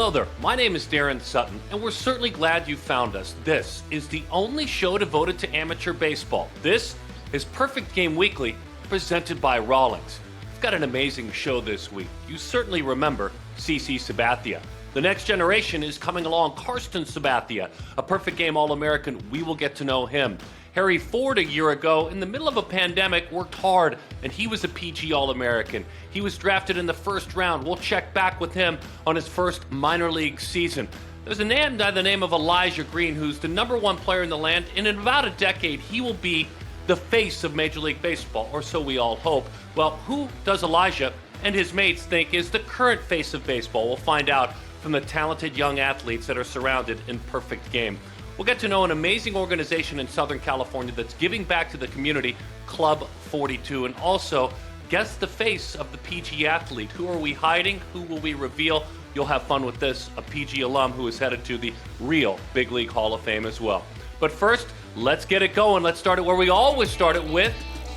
Hello there, my name is Darren Sutton, and we're certainly glad you found us. This is the only show devoted to amateur baseball. This is Perfect Game Weekly, presented by Rawlings. We've got an amazing show this week. You certainly remember CC Sabathia. The next generation is coming along, Carsten Sabathia, a Perfect Game All-American. We will get to know him. Harry Ford, a year ago, in the middle of a pandemic, worked hard, and he was a PG All-American. He was drafted in the first round. We'll check back with him on his first minor league season. There's a man by the name of Elijah Green, who's the #1 player in the land, and in about a decade, he will be the face of Major League Baseball, or so we all hope. Well, who does Elijah and his mates think is the current face of baseball? We'll find out from the talented young athletes that are surrounded in Perfect Game. We'll get to know an amazing organization in Southern California that's giving back to the community, Club 42, and also guess the face of the PG athlete. Who are we hiding? Who will we reveal? You'll have fun with this, a PG alum who is headed to the real Big League Hall of Fame as well. But first, let's get it going. Let's start it where we always start it, with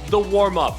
the warm-up.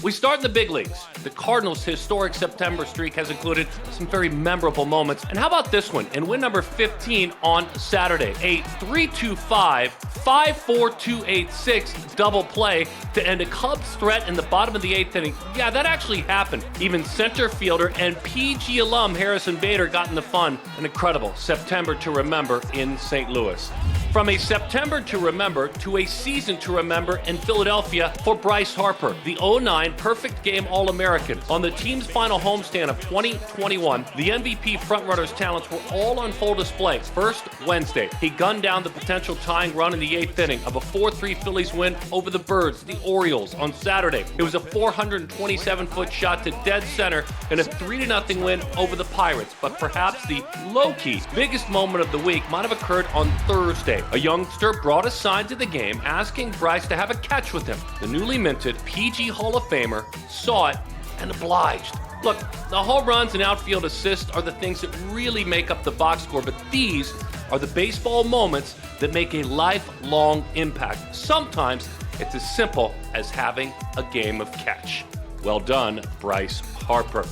We start in the big leagues. The Cardinals' historic September streak has included some very memorable moments. And how about this one? In win number 15 on Saturday, a 3-2-5, 5-4-2-8-6 double play to end a Cubs threat in the bottom of the 8th inning. Yeah, that actually happened. Even center fielder and PG alum Harrison Bader got in the fun. An incredible September to remember in St. Louis. From a September to remember to a season to remember in Philadelphia for Bryce Harper, the 09 Perfect Game All-American. On the team's final homestand of 2021, the MVP frontrunners' talents were all on full display. First, Wednesday, he gunned down the potential tying run in the 8th inning of a 4-3 Phillies win over the Birds, the Orioles. On Saturday, it was a 427-foot shot to dead center in a 3-0 win over the Pirates. But perhaps the low-key biggest moment of the week might have occurred on Thursday. A youngster brought a sign to the game asking Bryce to have a catch with him. The newly minted PG Hall of Famer saw it and obliged. Look, the home runs and outfield assists are the things that really make up the box score, but these are the baseball moments that make a lifelong impact. Sometimes it's as simple as having a game of catch. Well done, Bryce Harper.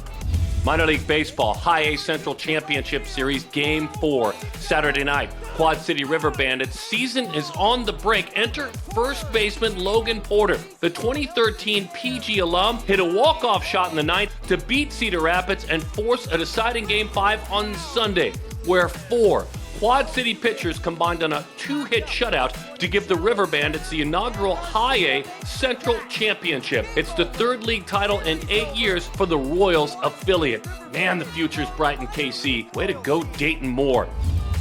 Minor League Baseball High A Central Championship Series Game 4, Saturday night. Quad City River Bandits season is on the brink. Enter first baseman Logan Porter. The 2013 PG alum hit a walk-off shot in the ninth to beat Cedar Rapids and force a deciding Game 5 on Sunday, where 4 Quad City pitchers combined on a 2-hit shutout to give the River Bandits the inaugural High A Central Championship. It's the 3rd league title in 8 years for the Royals affiliate. Man, the future's bright in KC. Way to go, Dayton Moore.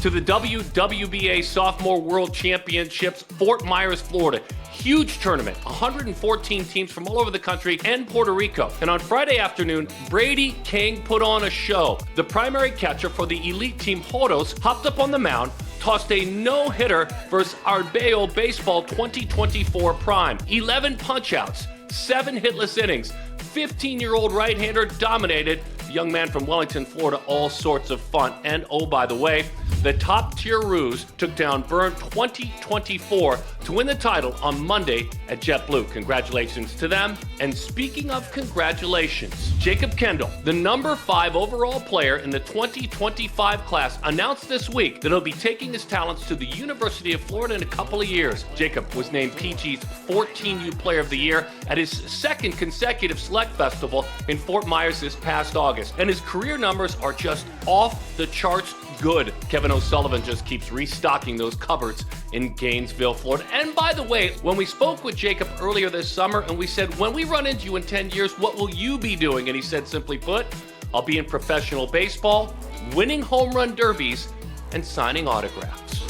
To the WWBA Sophomore World Championships, Fort Myers, Florida. Huge tournament, 114 teams from all over the country and Puerto Rico. And on Friday afternoon, Brady King put on a show. The primary catcher for the elite team, Hodos, hopped up on the mound, tossed a no-hitter versus Arbeyo Baseball 2024 Prime. 11 punch-outs, 7 hitless innings. 15-year-old right-hander dominated. The young man from Wellington, Florida, all sorts of fun. And oh, by the way, the top-tier Roos took down Byrne 2024 to win the title on Monday at JetBlue. Congratulations to them. And speaking of congratulations, Jacob Kendall, the number 5 overall player in the 2025 class, announced this week that he'll be taking his talents to the University of Florida in a couple of years. Jacob was named PG's 14U Player of the Year at his 2nd consecutive Select Festival in Fort Myers this past August. And his career numbers are just off the charts good. Kevin O'Sullivan just keeps restocking those cupboards in Gainesville, Florida. And by the way, when we spoke with Jacob earlier this summer and we said, when we run into you in 10 years, what will you be doing? And he said, simply put, I'll be in professional baseball, winning home run derbies, and signing autographs.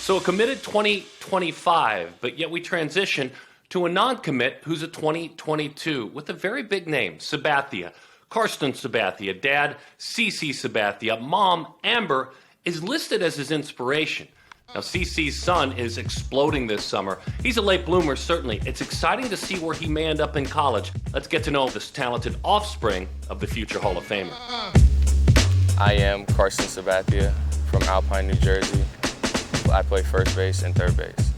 So a committed 2025, but yet we transition to a non-commit who's a 2022 with a very big name, Sabathia. Carsten Sabathia, dad CC Sabathia, mom Amber is listed as his inspiration. Now CC's son is exploding this summer. He's a late bloomer, certainly. It's exciting to see where he may end up in college. Let's get to know this talented offspring of the future Hall of Famer. I am Carsten Sabathia from Alpine, New Jersey. I play first base and third base.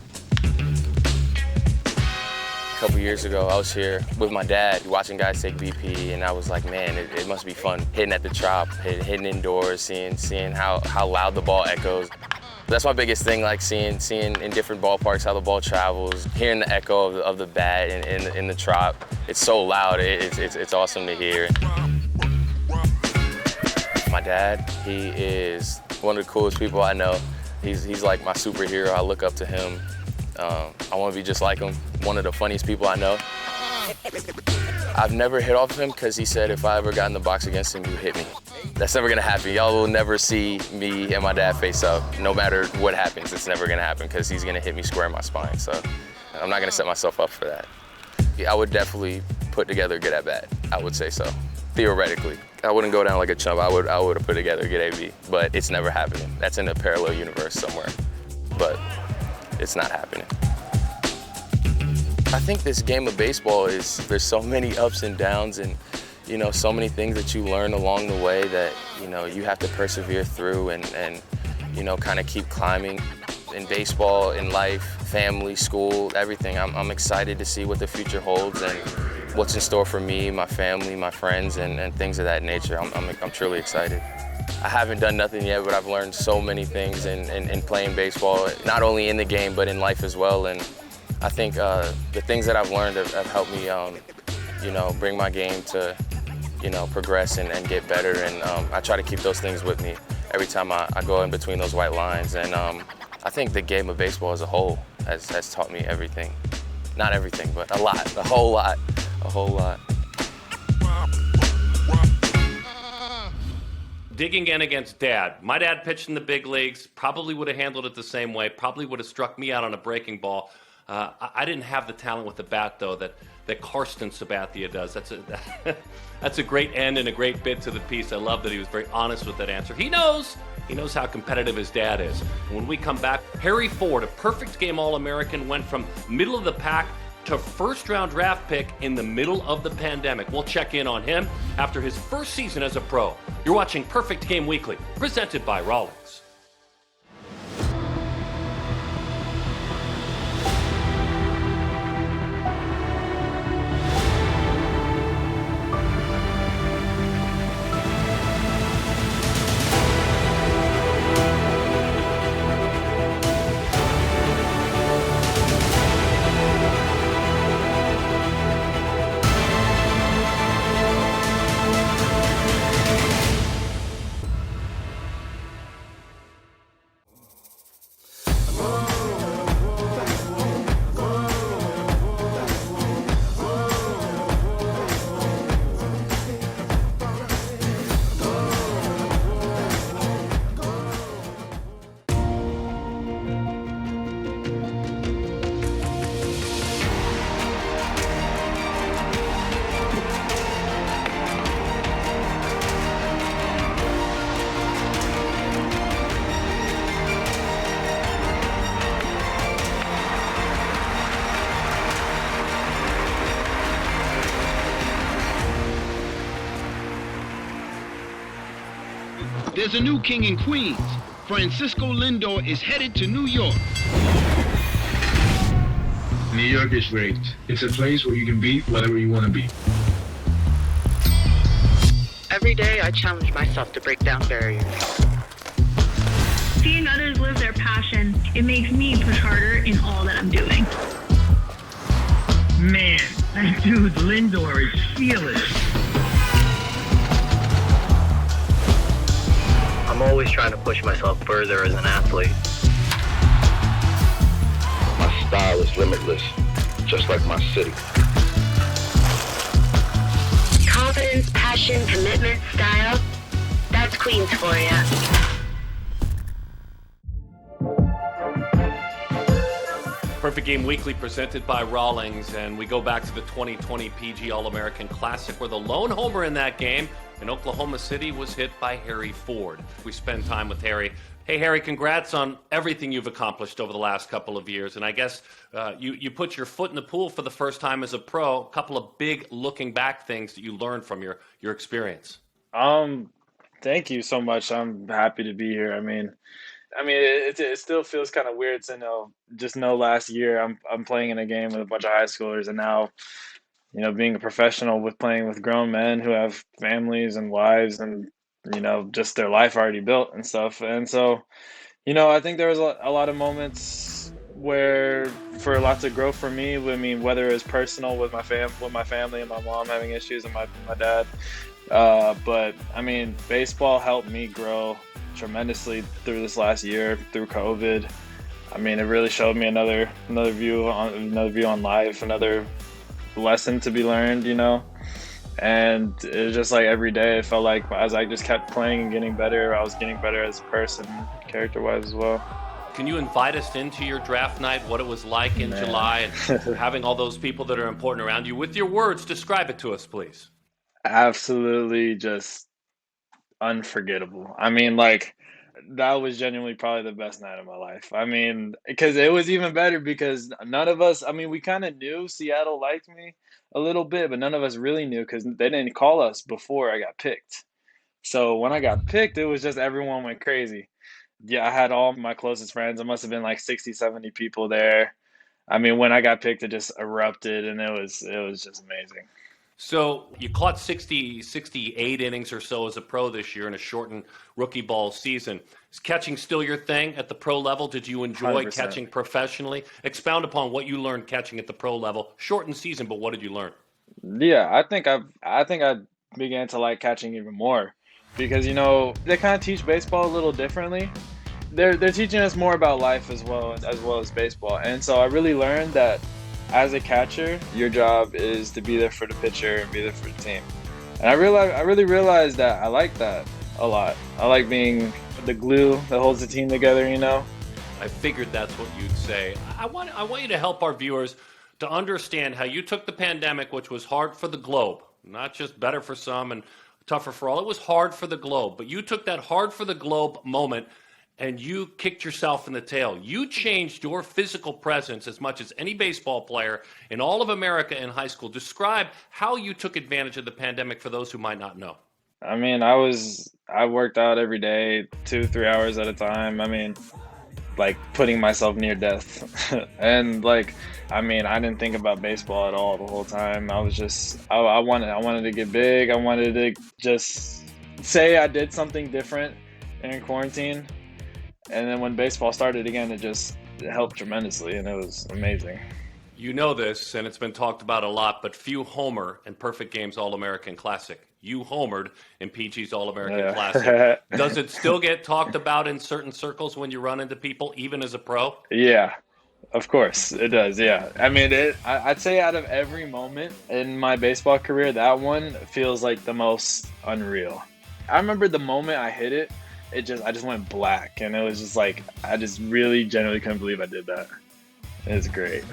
A couple years ago, I was here with my dad watching guys take BP, and I was like, man, it must be fun hitting at the Trop, hitting indoors, seeing how loud the ball echoes. That's my biggest thing, like seeing in different ballparks how the ball travels, hearing the echo of the bat in the Trop. It's so loud, it's awesome to hear. My dad, he is one of the coolest people I know. He's like my superhero. I look up to him. I want to be just like him. One of the funniest people I know. I've never hit off him because he said if I ever got in the box against him, you hit me. That's never gonna happen. Y'all will never see me and my dad face up. No matter what happens, it's never gonna happen because he's gonna hit me square in my spine. So I'm not gonna set myself up for that. I would definitely put together a good at bat. I would say so. Theoretically, I wouldn't go down like a chump. I would have put together a good AB, but it's never happening. That's in a parallel universe somewhere, but it's not happening. I think this game of baseball there's so many ups and downs and, so many things that you learn along the way that, you have to persevere through and kind of keep climbing. In baseball, in life, family, school, everything. I'm excited to see what the future holds and what's in store for me, my family, my friends, and things of that nature. I'm truly excited. I haven't done nothing yet, but I've learned so many things in playing baseball, not only in the game, but in life as well. And I think the things that I've learned have helped me, bring my game to, progress and get better. And I try to keep those things with me every time I go in between those white lines. And I think the game of baseball as a whole has taught me everything. Not everything, but a lot, a whole lot. Digging in against Dad. My dad pitched in the big leagues, probably would have handled it the same way, probably would have struck me out on a breaking ball. I didn't have the talent with the bat, though, that Carsten Sabathia does. That's a great end and a great bit to the piece. I love that he was very honest with that answer. He knows how competitive his dad is. When we come back, Harry Ford, a perfect game All-American, went from middle of the pack to first-round draft pick in the middle of the pandemic. We'll check in on him after his first season as a pro. You're watching Perfect Game Weekly, presented by Rawlings. There's a new king in Queens. Francisco Lindor is headed to New York. New York is great. It's a place where you can be whatever you want to be. Every day I challenge myself to break down barriers. Seeing others live their passion, it makes me push harder in all that I'm doing. Man, that dude Lindor is fearless. I'm always trying to push myself further as an athlete. My style is limitless, just like my city. Confidence, passion, commitment, style. That's Queens for ya. Perfect Game Weekly presented by Rawlings, and we go back to the 2020 PG All-American Classic, where the lone homer in that game in Oklahoma City was hit by Harry Ford. We spend time with Harry. Hey, Harry, congrats on everything you've accomplished over the last couple of years. And I guess you put your foot in the pool for the first time as a pro. A couple of big looking back things that you learned from your experience. Thank you so much. I'm happy to be here. I mean, I mean, it still feels kind of weird to know last year I'm playing in a game with a bunch of high schoolers, and now, being a professional with playing with grown men who have families and wives and, just their life already built and stuff. And so, I think there was a lot of moments where for lots of growth for me. I mean, whether it was personal with my family and my mom having issues and my dad. But I mean, baseball helped me grow tremendously through this last year, through COVID. I mean, it really showed me another view on life, another lesson to be learned, And it was just like every day, it felt like as I just kept playing and getting better, I was getting better as a person, character-wise as well. Can you invite us into your draft night, what it was like in July, and having all those people that are important around you? With your words, describe it to us, please. Absolutely just unforgettable. I mean, like, that was genuinely probably the best night of my life. I mean, because it was even better because none of us, I mean, we kind of knew Seattle liked me a little bit, but none of us really knew because they didn't call us before I got picked. So when I got picked, it was just everyone went crazy. Yeah, I had all my closest friends. It must have been like 60, 70 people there. I mean, when I got picked, it just erupted, and it was just amazing. So you caught 68 innings or so as a pro this year in a shortened rookie ball season. Is catching still your thing at the pro level? Did you enjoy 100%. catching professionally? Expound upon what you learned catching at the pro level. Shortened season, but what did you learn? Yeah, I think I began to like catching even more because they kind of teach baseball a little differently. They're teaching us more about life as well as baseball, and so I really learned that as a catcher, your job is to be there for the pitcher and be there for the team. And I really realized that I like that a lot. I like being the glue that holds the team together. I figured that's what you'd say. I want you to help our viewers to understand how you took the pandemic, which was hard for the globe, not just better for some and tougher for all. It was hard for the globe, but you took that hard for the globe moment and you kicked yourself in the tail. You changed your physical presence as much as any baseball player in all of America in high school. Describe how you took advantage of the pandemic for those who might not know. I mean, I worked out every day, 2-3 hours at a time. I mean, like putting myself near death. And like, I mean, I didn't think about baseball at all the whole time. I was just, I wanted to get big. I wanted to just say I did something different in quarantine. And then when baseball started again, it helped tremendously, and it was amazing. You know this, and it's been talked about a lot, but few homer in Perfect Game's All-American Classic. You homered in PG's All-American Classic. Does it still get talked about in certain circles when you run into people, even as a pro? Yeah, of course it does. Yeah, I mean, I'd say out of every moment in my baseball career, that one feels like the most unreal. I remember the moment I hit it. I just went black, and it was just like I just really genuinely couldn't believe I did that. It was great.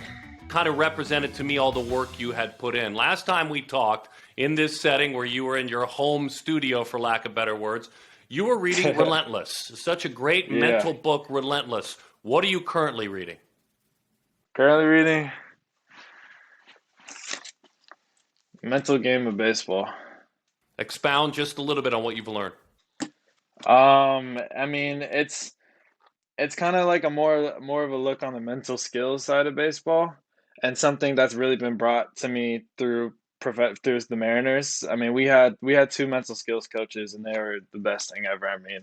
Kind of represented to me all the work you had put in. Last time we talked in this setting where you were in your home studio, for lack of better words, you were reading Relentless. Such a great mental book, Relentless. What are you currently reading? Currently reading Mental Game of Baseball. Expound just a little bit on what you've learned. I mean, it's kind of like a more of a look on the mental skills side of baseball, and something that's really been brought to me through the Mariners. I mean, we had two mental skills coaches, and they were the best thing ever. I mean,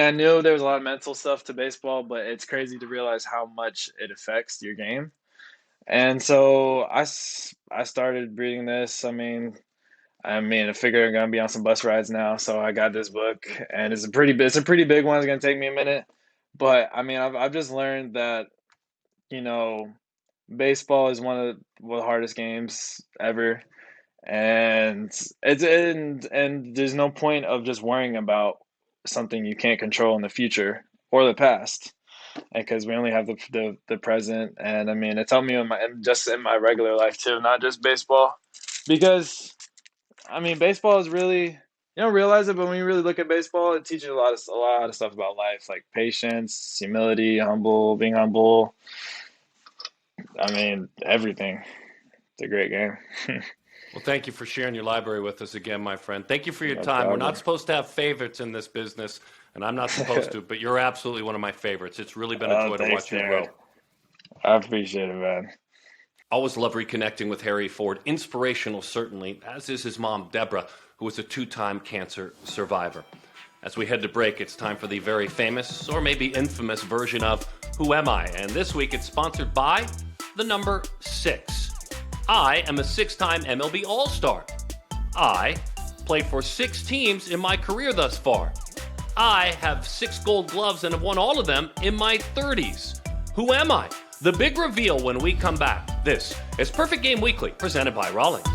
I knew there was a lot of mental stuff to baseball, but it's crazy to realize how much it affects your game. And so I started reading this. I figure I'm gonna be on some bus rides now, so I got this book, and it's a pretty big one. It's gonna take me a minute, but I mean, I've just learned that baseball is one of the hardest games ever, and and there's no point of just worrying about something you can't control in the future or the past, because we only have the present. And I mean, it's helped me in my regular life too, not just baseball, because. I mean, baseball is really, you don't realize it, but when you really look at baseball, it teaches a lot of stuff about life, like patience, humility, being humble. I mean, everything. It's a great game. Well, thank you for sharing your library with us again, my friend. Thank you for your No time. problem. We're not supposed to have favorites in this business. and I'm not supposed to, but you're absolutely one of my favorites. It's really been a joy to watch you grow. I appreciate it, man. Always love reconnecting with Harry Ford. Inspirational, certainly, as is his mom, Deborah, who was a 2-time cancer survivor. As we head to break, it's time for the very famous, or maybe infamous, version of Who Am I? And this week it's sponsored by the number 6. I am a 6-time MLB All-Star. I played for 6 teams in my career thus far. I have 6 gold gloves and have won all of them in my 30s. Who am I? The big reveal when we come back. This is Perfect Game Weekly, presented by Rawlings.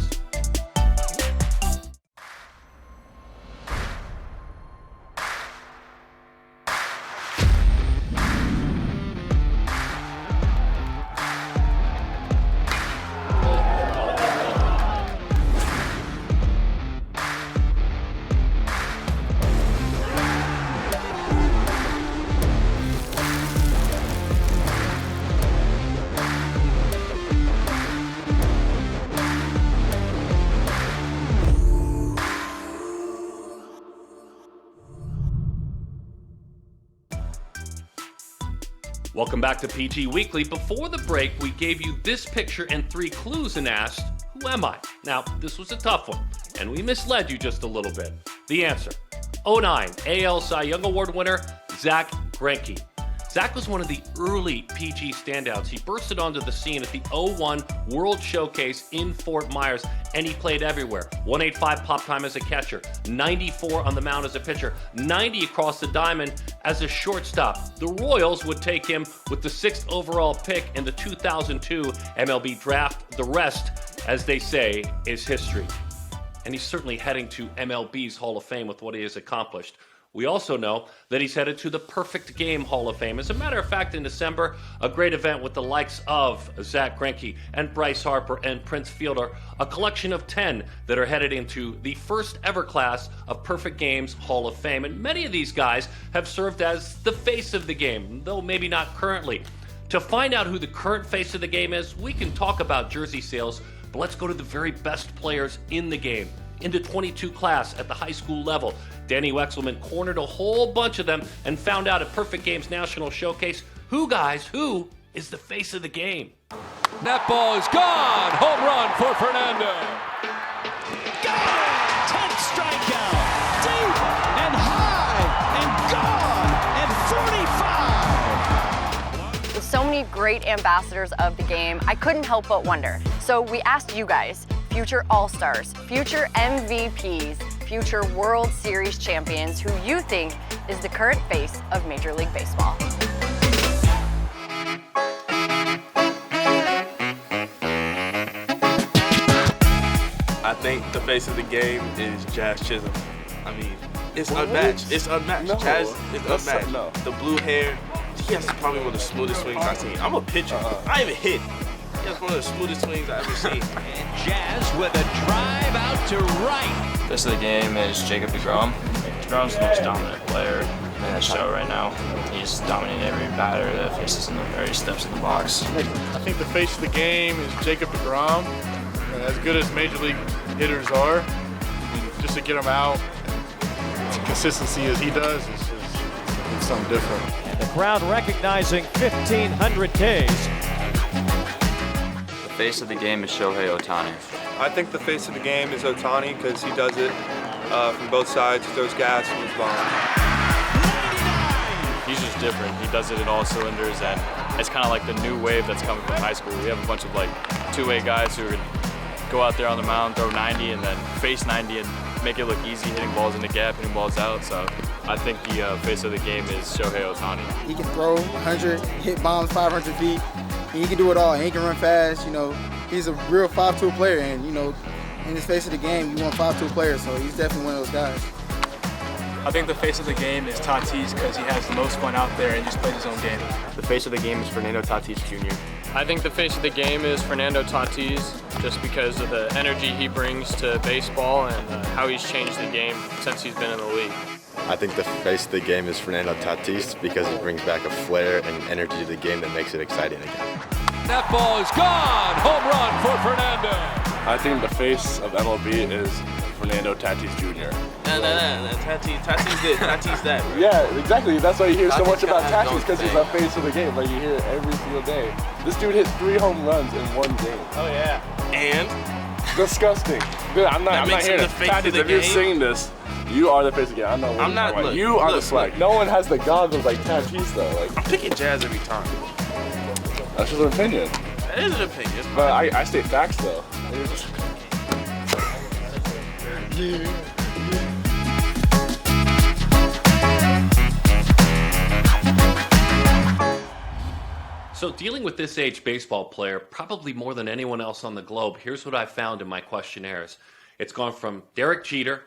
Welcome back to PG Weekly. Before the break, we gave you this picture and 3 clues and asked, who am I? Now, this was a tough one, and we misled you just a little bit. The answer, 09 AL Cy Young Award winner, Zack Greinke. Zach was one of the early PG standouts. He bursted onto the scene at the 01 World Showcase in Fort Myers, and he played everywhere. 185 pop time as a catcher, 94 on the mound as a pitcher, 90 across the diamond as a shortstop. The Royals would take him with the 6th overall pick in the 2002 MLB draft. The rest, as they say, is history. And he's certainly heading to MLB's Hall of Fame with what he has accomplished. We also know that he's headed to the Perfect Game Hall of Fame. As a matter of fact, in December, a great event with the likes of Zack Greinke and Bryce Harper and Prince Fielder, a collection of 10 that are headed into the first ever class of Perfect Games Hall of Fame. And many of these guys have served as the face of the game, though maybe not currently. To find out who the current face of the game is, we can talk about jersey sales, but let's go to the very best players in the game. In the 22 class at the high school level, Danny Wexelman cornered a whole bunch of them and found out at Perfect Games National Showcase who is the face of the game. That ball is gone. Home run for Fernando. Got it! 10th strikeout. Deep and high and gone and 45. With so many great ambassadors of the game, I couldn't help but wonder. So we asked you guys, future All-Stars, future MVPs, future World Series champions, who you think is the current face of Major League Baseball. I think the face of the game is Jazz Chisholm. I mean, it's unmatched. It's unmatched. No, Jazz is unmatched. No. The blue hair, he has probably one of the smoothest swings I've seen. I'm a pitcher. I even hit. He has one of the smoothest swings I've ever seen. And Jazz with a drive out to right. Face of the game is Jacob deGrom. DeGrom's the most dominant player in the show right now. He's dominating every batter that faces him or he steps in the box. I think the face of the game is Jacob deGrom. As good as major league hitters are, just to get him out, consistency as he does, it's something different. And the crowd recognizing 1,500 Ks. The face of the game is Shohei Ohtani. I think the face of the game is Ohtani because he does it from both sides, throws gas and he's bomb. He's just different. He does it in all cylinders, and it's kind of like the new wave that's coming from high school. We have a bunch of like two-way guys who go out there on the mound, throw 90, and then face 90 and make it look easy, hitting balls in the gap, hitting balls out. So I think the face of the game is Shohei Ohtani. He can throw 100, hit bombs 500 feet, and he can do it all. And he can run fast. You know, he's a real 5-tool player, and you know, in his face of the game, you want 5-tool players. So he's definitely one of those guys. I think the face of the game is Tatis because he has the most fun out there and just plays his own game. The face of the game is Fernando Tatis Jr. I think the face of the game is Fernando Tatis just because of the energy he brings to baseball and how he's changed the game since he's been in the league. I think the face of the game is Fernando Tatis because he brings back a flair and energy to the game that makes it exciting again. That ball is gone. Home run for Fernando. I think the face of MLB is Fernando Tatis Jr. Nah, Tatis did. Tatis that. Bro. Yeah, exactly. That's why you hear so much about Tatis, because he's the the face of the game. Like, you hear it every single day. This dude hit 3 home runs in one game. Oh, yeah. And? Disgusting. Dude, I'm not here to Tatis, if you're saying this, you are the face of the game. I know what I'm not. Look, look, you are look, the swag. No one has the goggles like Tatis, though. Like, I'm picking Jazz every time. That's just an opinion. That is an opinion. But I state facts, though. So dealing with this age baseball player, probably more than anyone else on the globe, here's what I found in my questionnaires. It's gone from Derek Jeter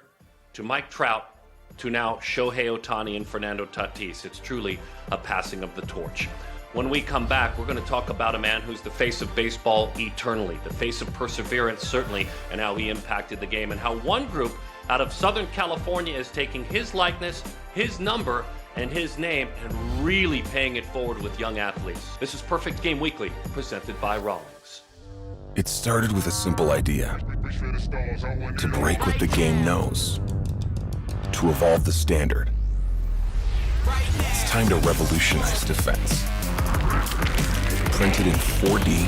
to Mike Trout to now Shohei Ohtani and Fernando Tatis. It's truly a passing of the torch. When we come back, we're going to talk about a man who's the face of baseball eternally, the face of perseverance certainly, and how he impacted the game, and how one group out of Southern California is taking his likeness, his number, and his name and really paying it forward with young athletes. This is Perfect Game Weekly, presented by Rawlings. It started with a simple idea: to break what the game knows, to evolve the standard. It's time to revolutionize defense. Printed in 4D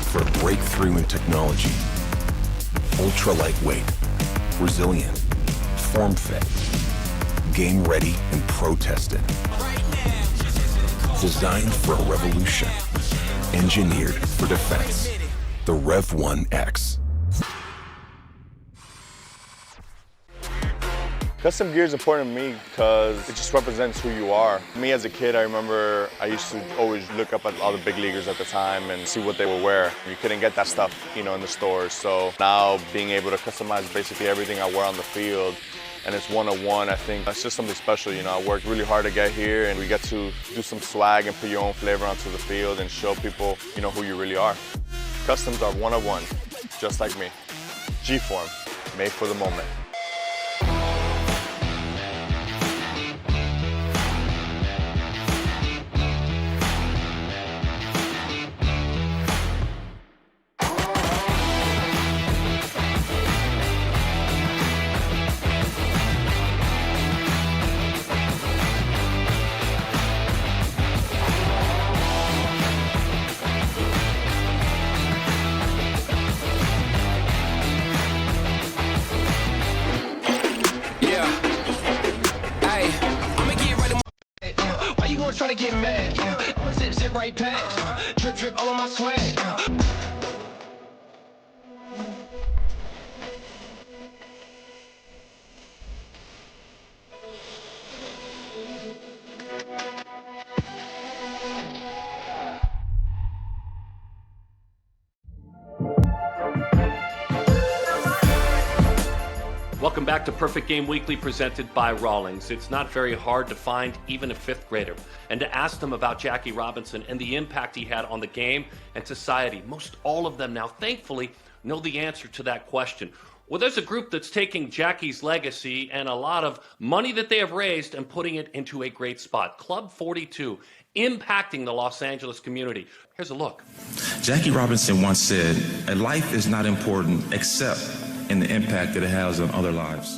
for a breakthrough in technology. Ultra lightweight, resilient, form fit, game ready and pro tested. Designed for a revolution. Engineered for defense. The Rev 1X. Custom gear is important to me because it just represents who you are. Me as a kid, I remember I used to always look up at all the big leaguers at the time and see what they would wear. You couldn't get that stuff, in the stores. So now being able to customize basically everything I wear on the field, and it's one-on-one, I think that's just something special. I worked really hard to get here, and we get to do some swag and put your own flavor onto the field and show people, who you really are. Customs are one-on-one, just like me. G-Form, made for the moment. Try to get mad, I'ma zip right past, drip all on my swag. Welcome back to Perfect Game Weekly, presented by Rawlings. It's not very hard to find even a fifth grader and to ask them about Jackie Robinson and the impact he had on the game and society. Most all of them now, thankfully, know the answer to that question. Well, there's a group that's taking Jackie's legacy and a lot of money that they have raised and putting it into a great spot. Club 42, impacting the Los Angeles community. Here's a look. Jackie Robinson once said, "A life is not important except in the impact that it has on other lives."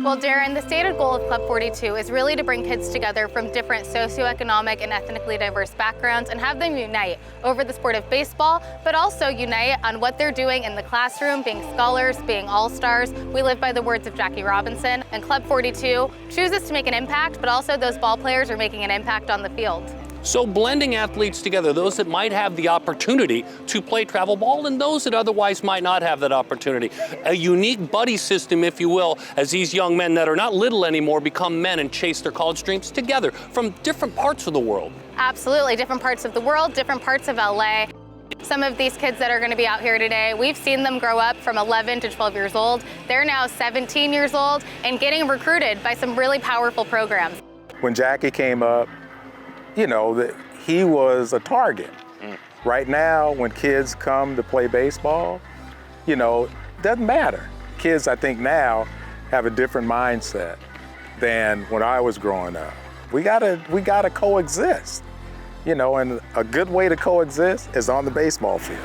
Well, Darren, the stated goal of Club 42 is really to bring kids together from different socioeconomic and ethnically diverse backgrounds and have them unite over the sport of baseball, but also unite on what they're doing in the classroom, being scholars, being all-stars. We live by the words of Jackie Robinson, and Club 42 chooses to make an impact, but also those ball players are making an impact on the field. So blending athletes together, those that might have the opportunity to play travel ball and those that otherwise might not have that opportunity. A unique buddy system, if you will, as these young men that are not little anymore become men and chase their college dreams together from different parts of the world. Absolutely, different parts of the world, different parts of LA. Some of these kids that are going to be out here today, we've seen them grow up from 11 to 12 years old. They're now 17 years old and getting recruited by some really powerful programs. When Jackie came up, that he was a target. Right now, when kids come to play baseball, it doesn't matter. Kids, I think now, have a different mindset than when I was growing up. We gotta coexist, and a good way to coexist is on the baseball field.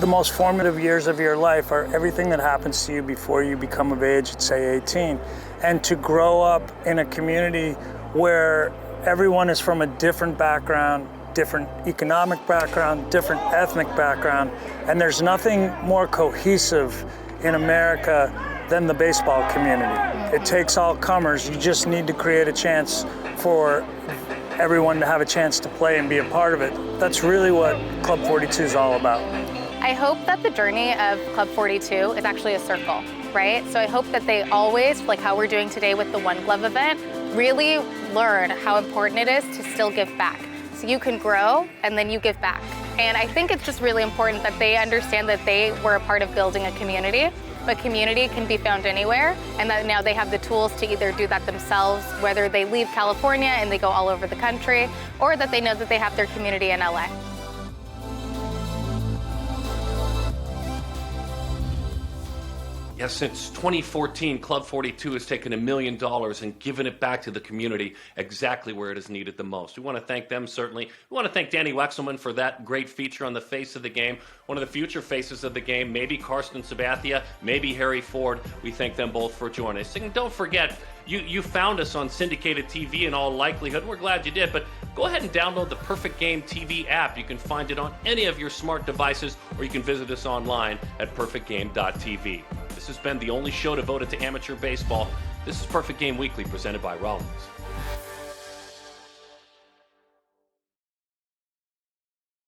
the most formative years of your life are everything that happens to you before you become of age at, say, 18. And to grow up in a community where everyone is from a different background, different economic background, different ethnic background, and there's nothing more cohesive in America than the baseball community. It takes all comers. You just need to create a chance for everyone to have a chance to play and be a part of it. That's really what Club 42 is all about. I hope that the journey of Club 42 is actually a circle, right? So I hope that they always, like how we're doing today with the One Glove event, really learn how important it is to still give back. So you can grow and then you give back. And I think it's just really important that they understand that they were a part of building a community, but community can be found anywhere, and that now they have the tools to either do that themselves, whether they leave California and they go all over the country, or that they know that they have their community in LA. Yes, since 2014, Club 42 has taken $1 million and given it back to the community exactly where it is needed the most. We want to thank them, certainly. We want to thank Danny Wexelman for that great feature on the face of the game. One of the future faces of the game, maybe Carsten Sabathia, maybe Harry Ford. We thank them both for joining us. And don't forget, you found us on syndicated TV in all likelihood. We're glad you did, but go ahead and download the Perfect Game TV app. You can find it on any of your smart devices, or you can visit us online at perfectgame.tv. This has been the only show devoted to amateur baseball. This is Perfect Game Weekly, presented by Rollins.